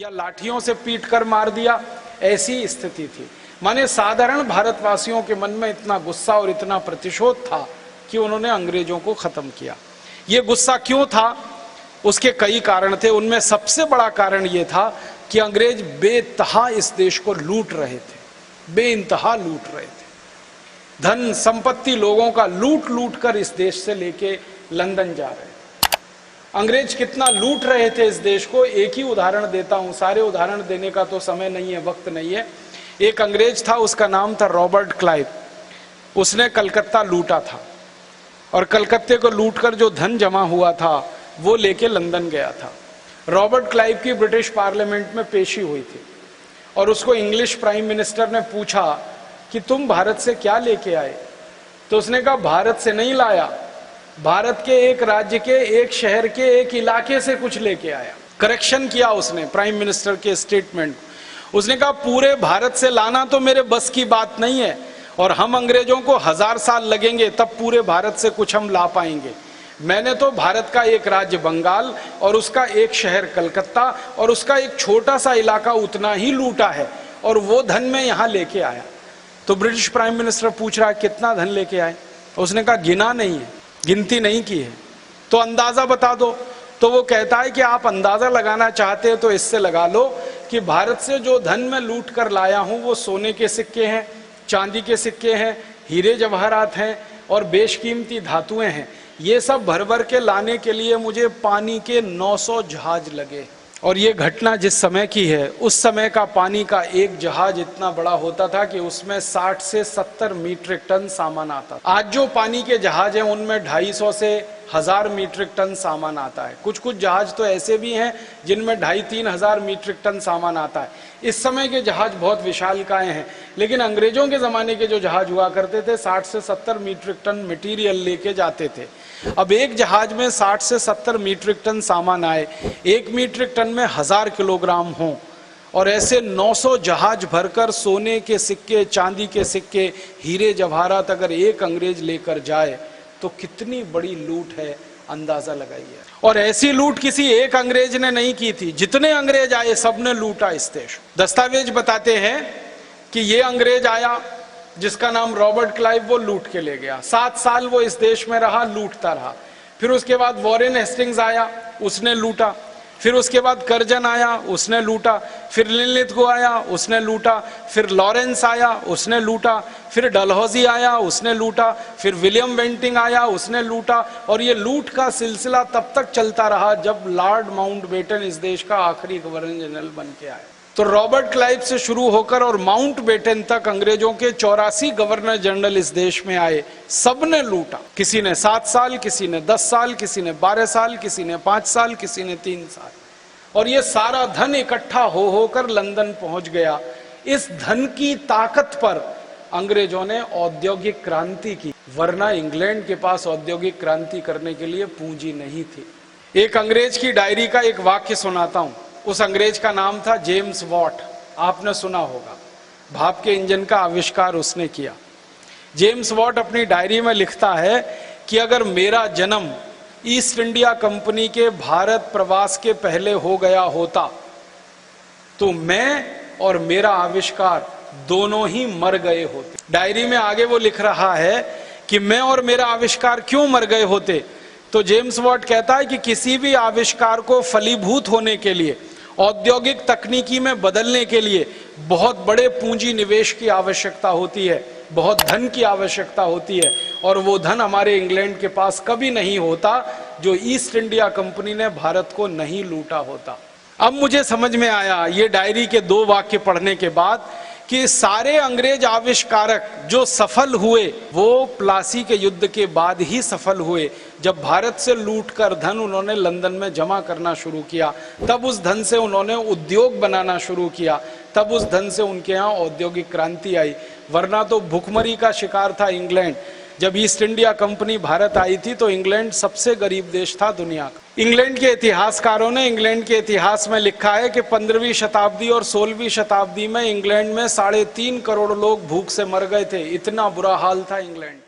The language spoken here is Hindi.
या लाठियों से पीट कर मार दिया, ऐसी स्थिति थी। माने साधारण भारतवासियों के मन में इतना गुस्सा और इतना प्रतिशोध था कि उन्होंने अंग्रेजों को खत्म किया। ये गुस्सा क्यों था, उसके कई कारण थे। उनमें सबसे बड़ा कारण ये था कि अंग्रेज बेतहा इस देश को लूट रहे थे, बेइंतहा लूट रहे थे। धन संपत्ति लोगों का लूट लूट कर इस देश से लेके लंदन जा रहे थे। अंग्रेज कितना लूट रहे थे इस देश को, एक ही उदाहरण देता हूं, सारे उदाहरण देने का तो समय नहीं है, वक्त नहीं है। एक अंग्रेज था, उसका नाम था रॉबर्ट क्लाइव। उसने कलकत्ता लूटा था और कलकत्ते को लूटकर जो धन जमा हुआ था वो लेके लंदन गया था। रॉबर्ट क्लाइव की ब्रिटिश पार्लियामेंट में पेशी हुई थी और उसको इंग्लिश प्राइम मिनिस्टर ने पूछा कि तुम भारत से क्या लेके आए? तो उसने कहा भारत से नहीं लाया, भारत के एक राज्य के, एक शहर के, एक इलाके से कुछ लेके आया। करेक्शन किया उसने प्राइम मिनिस्टर के स्टेटमेंट। उसने कहा पूरे भारत से लाना तो मेरे बस की बात नहीं है और हम अंग्रेजों को 1000 साल लगेंगे तब पूरे भारत से कुछ हम ला पाएंगे। मैंने तो भारत का एक राज्य बंगाल और उसका एक शहर कलकत्ता और उसका एक छोटा सा इलाका उतना ही लूटा है और वो धन मैं यहाँ लेके आया। तो ब्रिटिश प्राइम मिनिस्टर पूछ रहा है कितना धन लेके आए? उसने कहा गिना नहीं है, गिनती नहीं की है, तो अंदाजा बता दो। तो वो कहता है कि आप अंदाजा लगाना चाहते हैं तो इससे लगा लो कि भारत से जो धन मैं लूट कर लाया हूं वो सोने के सिक्के हैं, चांदी के सिक्के हैं, हीरे जवाहरात हैं और बेशकीमती धातुएं हैं। ये सब भर भर के लाने के लिए मुझे पानी के 900 जहाज लगे। और ये घटना जिस समय की है, उस समय का पानी का एक जहाज इतना बड़ा होता था कि उसमें 60 से 70 मीट्रिक टन सामान आता। आज जो पानी के जहाज हैं उनमें 250 से 1000 मीट्रिक टन सामान आता है। कुछ कुछ जहाज तो ऐसे भी हैं जिनमें 2500-3000 हजार मीट्रिक टन सामान आता है। इस समय के जहाज बहुत विशालकाय हैं, लेकिन अंग्रेजों के ज़माने के जो जहाज हुआ करते थे 60 से 70 मीट्रिक टन मटीरियल लेके जाते थे। अब एक जहाज में 60 से 70 मीट्रिक टन सामान आए, 1 मीट्रिक टन में 1000 किलोग्राम हो और ऐसे 900 जहाज भरकर सोने के सिक्के, चांदी के सिक्के, हीरे जवाहरात अगर एक अंग्रेज लेकर जाए तो कितनी बड़ी लूट है, अंदाजा लगाइए। और ऐसी लूट किसी एक अंग्रेज ने नहीं की थी, जितने अंग्रेज आए सबने लूटा इस देश। दस्तावेज बताते हैं कि ये अंग्रेज आया जिसका नाम रॉबर्ट क्लाइव, वो लूट के ले गया। 7 साल वो इस देश में रहा, लूटता रहा। फिर उसके बाद वॉरेन हेस्टिंग्स आया, उसने लूटा। फिर उसके बाद कर्जन आया, उसने लूटा। फिर लिनलिथगो आया, उसने लूटा। फिर लॉरेंस आया, उसने लूटा। फिर डलहौजी आया, उसने लूटा। फिर विलियम बेंटिंग आया, उसने लूटा। और ये लूट का सिलसिला तब तक चलता रहा जब लॉर्ड माउंटबेटन इस देश का आखिरी गवर्नर जनरल बन के आया। तो रॉबर्ट क्लाइव से शुरू होकर और माउंटबेटन तक अंग्रेजों के 84 गवर्नर जनरल इस देश में आए, सबने लूटा। किसी ने 7 साल, किसी ने 10 साल, किसी ने 12 साल, किसी ने 5 साल, किसी ने 3 साल। और ये सारा धन इकट्ठा हो होकर लंदन पहुंच गया। इस धन की ताकत पर अंग्रेजों ने औद्योगिक क्रांति की, वरना इंग्लैंड के पास औद्योगिक क्रांति करने के लिए पूंजी नहीं थी। एक अंग्रेज की डायरी का एक वाक्य सुनाता हूं। उस अंग्रेज का नाम था जेम्स वॉट, आपने सुना होगा। भाप के इंजन का आविष्कार उसने किया। जेम्स वॉट अपनी डायरी में लिखता है कि अगर मेरा जन्म ईस्ट इंडिया कंपनी के भारत प्रवास के पहले हो गया होता तो मैं और मेरा आविष्कार दोनों ही मर गए होते। डायरी में आगे वो लिख रहा है कि मैं और मेरा आविष्कार क्यों मर गए होते। तो जेम्स वॉट कहता है कि किसी भी आविष्कार को फलीभूत होने के लिए, औद्योगिक तकनीकी में बदलने के लिए बहुत बड़े पूंजी निवेश की आवश्यकता होती है, बहुत धन की आवश्यकता होती है। और वो धन हमारे इंग्लैंड के पास कभी नहीं होता जो ईस्ट इंडिया कंपनी ने भारत को नहीं लूटा होता। अब मुझे समझ में आया ये डायरी के 2 वाक्य पढ़ने के बाद कि सारे अंग्रेज आविष्कारक जो सफल हुए वो प्लासी के युद्ध के बाद ही सफल हुए। जब भारत से लूटकर धन उन्होंने लंदन में जमा करना शुरू किया, तब उस धन से उन्होंने उद्योग बनाना शुरू किया, तब उस धन से उनके यहाँ औद्योगिक क्रांति आई। वरना तो भुखमरी का शिकार था इंग्लैंड। जब ईस्ट इंडिया कंपनी भारत आई थी तो इंग्लैंड सबसे गरीब देश था दुनिया का। इंग्लैंड के इतिहासकारों ने इंग्लैंड के इतिहास में लिखा है कि 15वीं शताब्दी और 16वीं शताब्दी में इंग्लैंड में 3.5 करोड़ लोग भूख से मर गए थे। इतना बुरा हाल था इंग्लैंड।